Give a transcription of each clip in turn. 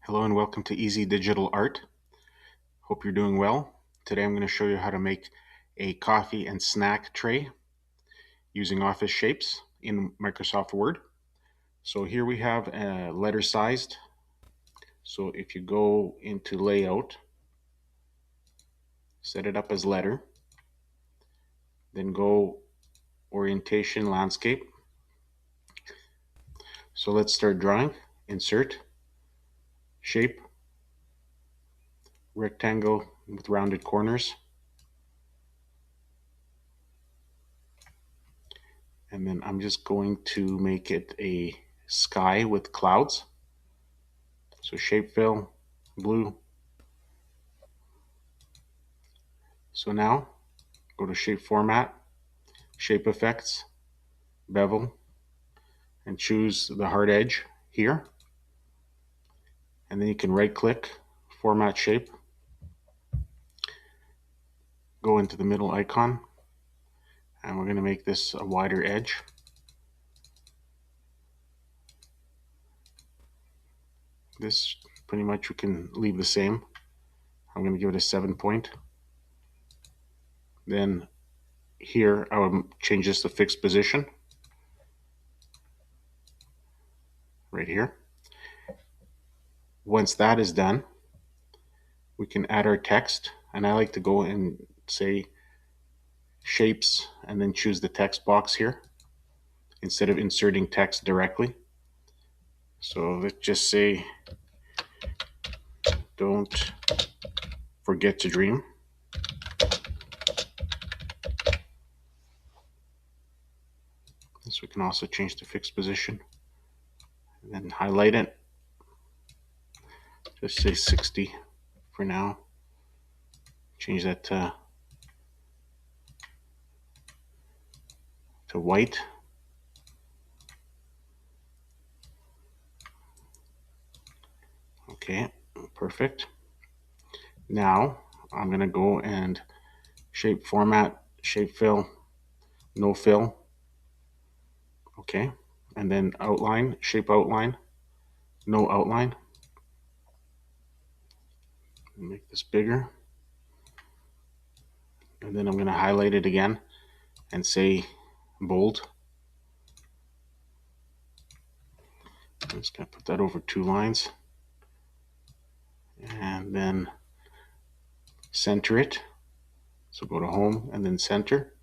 Hello and welcome to Easy Digital Art. Hope you're doing well. Today I'm going to show you how to make a coffee and snack tray using office shapes in Microsoft Word. So here we have letter sized. So if you go into layout, set it up as letter, then go orientation landscape. So let's start drawing. Insert, shape, rectangle with rounded corners. And then I'm just going to make it a sky with clouds. So shape fill, blue. So now go to shape format, shape effects, bevel, and choose the hard edge here. And then you can right click, format shape, go into the middle icon, and we're going to make this a wider edge. This pretty much we can leave the same. I'm going to give it a 7 point. Then here I will change this to fixed position right here. Once that is done, we can add our text, and I like to go and say shapes and then choose the text box here instead of inserting text directly. So let's just say, don't forget to dream. This we can also change to fixed position and then highlight it. Just say 60 for now. Change that to white. Okay, perfect. Now I'm going to go and shape format, shape fill, no fill. Okay, and then outline, shape outline, no outline. Make this bigger. And then I'm going to highlight it again and say bold. I'm just going to put that over 2 lines. And then center it. So go to home and then center.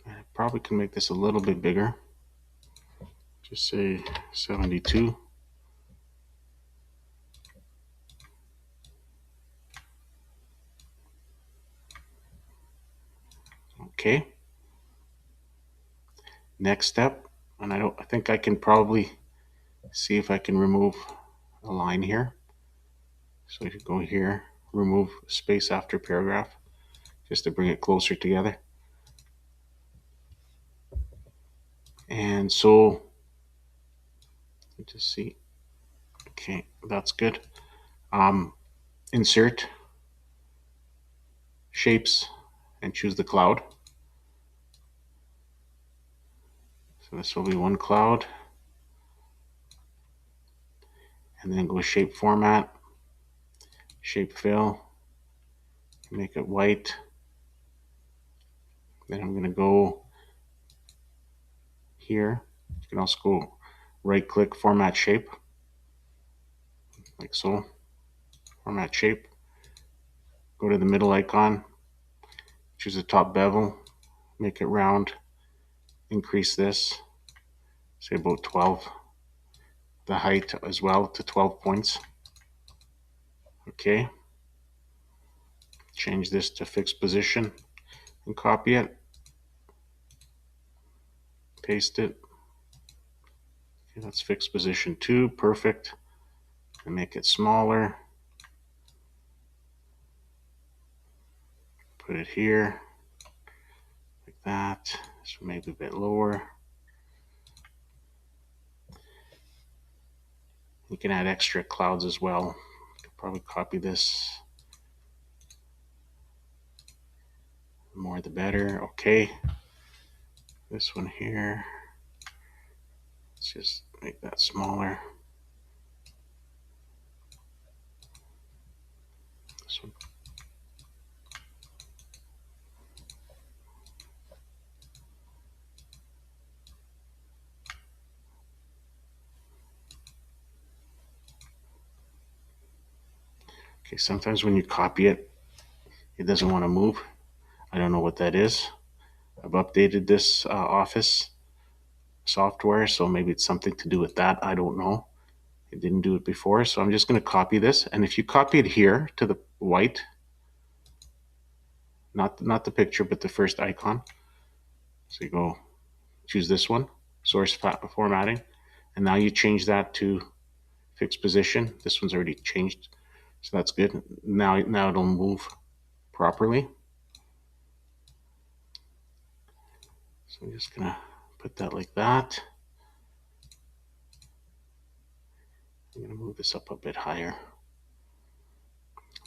And I probably can make this a little bit bigger. Just say 72. Okay. Next step, and I think I can probably see if I can remove a line here. So you go here, remove space after paragraph, just to bring it closer together. And so, just see. Okay, that's good. Insert shapes and choose the cloud. So this will be one cloud. And then go shape format, shape fill, make it white. Then I'm going to go here. You can also go right click, format shape, like so. Format shape. Go to the middle icon, choose the top bevel, make it round, increase this, say about 12. The height as well to 12 points. Okay. Change this to fixed position and copy it. Paste it. Okay, that's fixed position 2. Perfect. And make it smaller. Put it here. Like that. So maybe a bit lower. You can add extra clouds as well. You could probably copy this. The more the better. Okay. This one here. just make that smaller. This one. Okay, sometimes when you copy it, it doesn't want to move. I don't know what that is. I've updated this Office software, so maybe it's something to do with that. I don't know. It didn't do it before, so I'm just going to copy this. And if you copy it here to the white, not the picture, but the first icon. So you go choose this one, source formatting, and now you change that to fixed position. This one's already changed, so that's good. Now it'll move properly. So I'm just gonna put that like that. I'm gonna move this up a bit higher,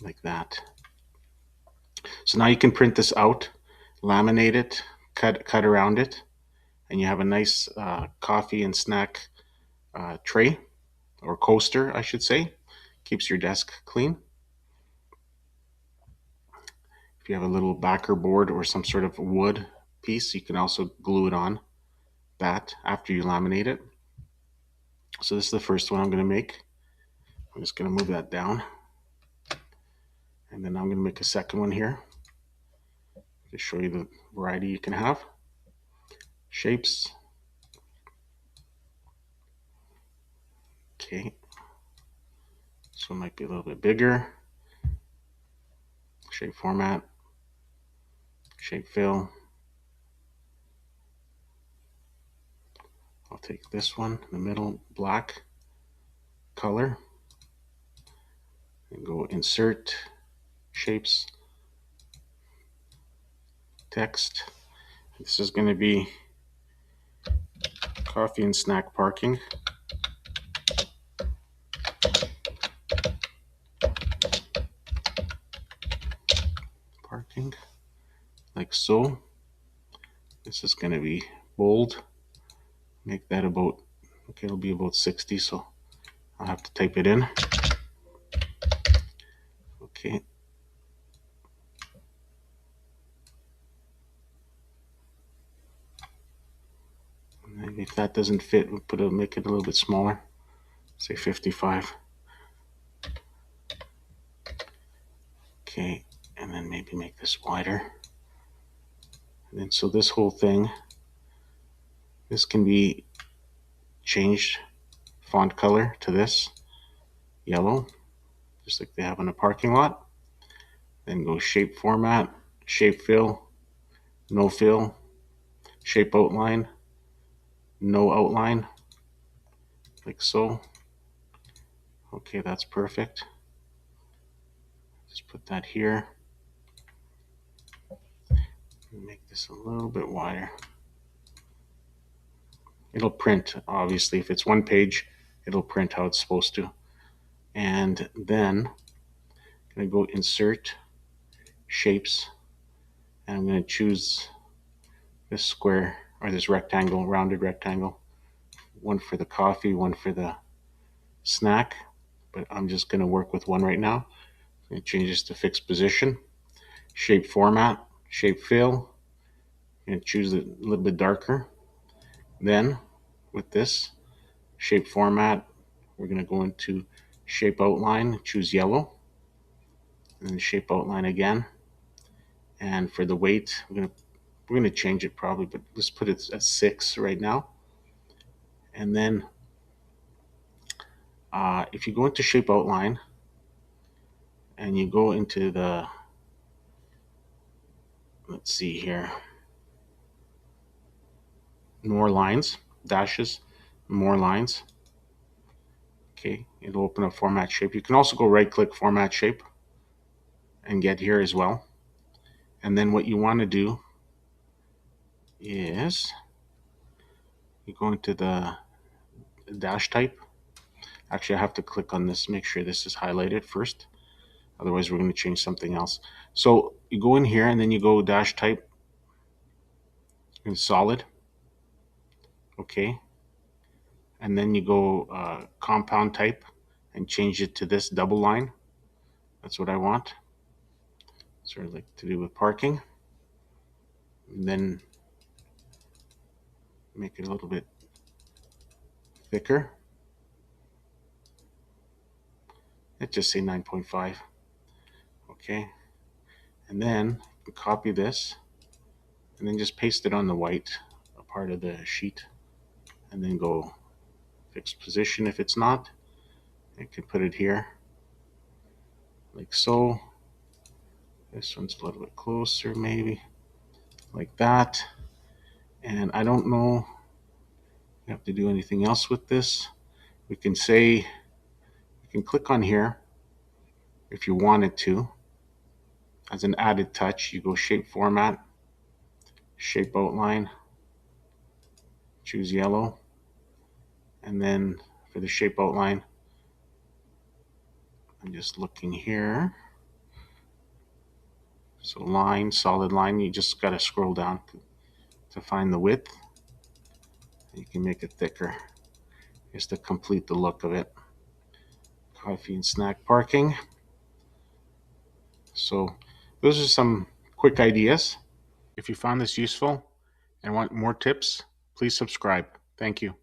like that. So now you can print this out, laminate it, cut around it, and you have a nice coffee and snack tray, or coaster, I should say. Keeps your desk clean. If you have a little backer board or some sort of wood piece, you can also glue it on that after you laminate it. So this is the first one I'm going to make. I'm just going to move that down. And then I'm going to make a second one here to show you the variety you can have. Shapes. Okay. This one might be a little bit bigger. Shape format. Shape fill. I'll take this one, the middle black color, and go insert, shapes, text. This is going to be coffee and snack parking. Parking, like so. This is going to be bold. Make that about, okay, it'll be about 60, so I'll have to type it in. Okay. Maybe if that doesn't fit, we'll make it a little bit smaller. Say 55. Okay, and then maybe make this wider. And then so this whole thing, this can be changed font color to this yellow, just like they have in a parking lot. Then go shape format, shape fill, no fill, shape outline, no outline, like so. Okay, that's perfect. Just put that here. Make this a little bit wider. It'll print, obviously, if it's one page, it'll print how it's supposed to. And then I'm going to go insert, shapes, and I'm going to choose this square, or this rectangle, rounded rectangle. One for the coffee, one for the snack, but I'm just going to work with one right now. It changes to fixed position. Shape format, shape fill, and choose it a little bit darker. Then with this shape format, we're going to go into shape outline, choose yellow, and then shape outline again. And for the weight, we're going to change it probably, but let's put it at 6 right now. And then if you go into shape outline and you go into the, let's see here, more lines, dashes, more lines. Okay, it'll open up format shape. You can also go right click format shape and get here as well. And then what you want to do is you go into the dash type. Actually, I have to click on this, make sure this is highlighted first. Otherwise, we're going to change something else. So you go in here and then you go dash type and solid. Okay. and then you go compound type and change it to this double line. That's what I want. Sort of like to do with parking. And then make it a little bit thicker. Let's just say 9.5. Okay. And then copy this and then just paste it on the white part of the sheet, and then go fixed position. If it's not, I can put it here like so. This one's a little bit closer, maybe like that. And I don't know if you have to do anything else with this. We can say, you can click on here if you wanted to. As an added touch, you go shape format, shape outline, choose yellow, and then for the shape outline, I'm just looking here. So line, solid line, you just got to scroll down to find the width. You can make it thicker just to complete the look of it. Coffee and snack parking. So those are some quick ideas. If you found this useful and want more tips, please subscribe. Thank you.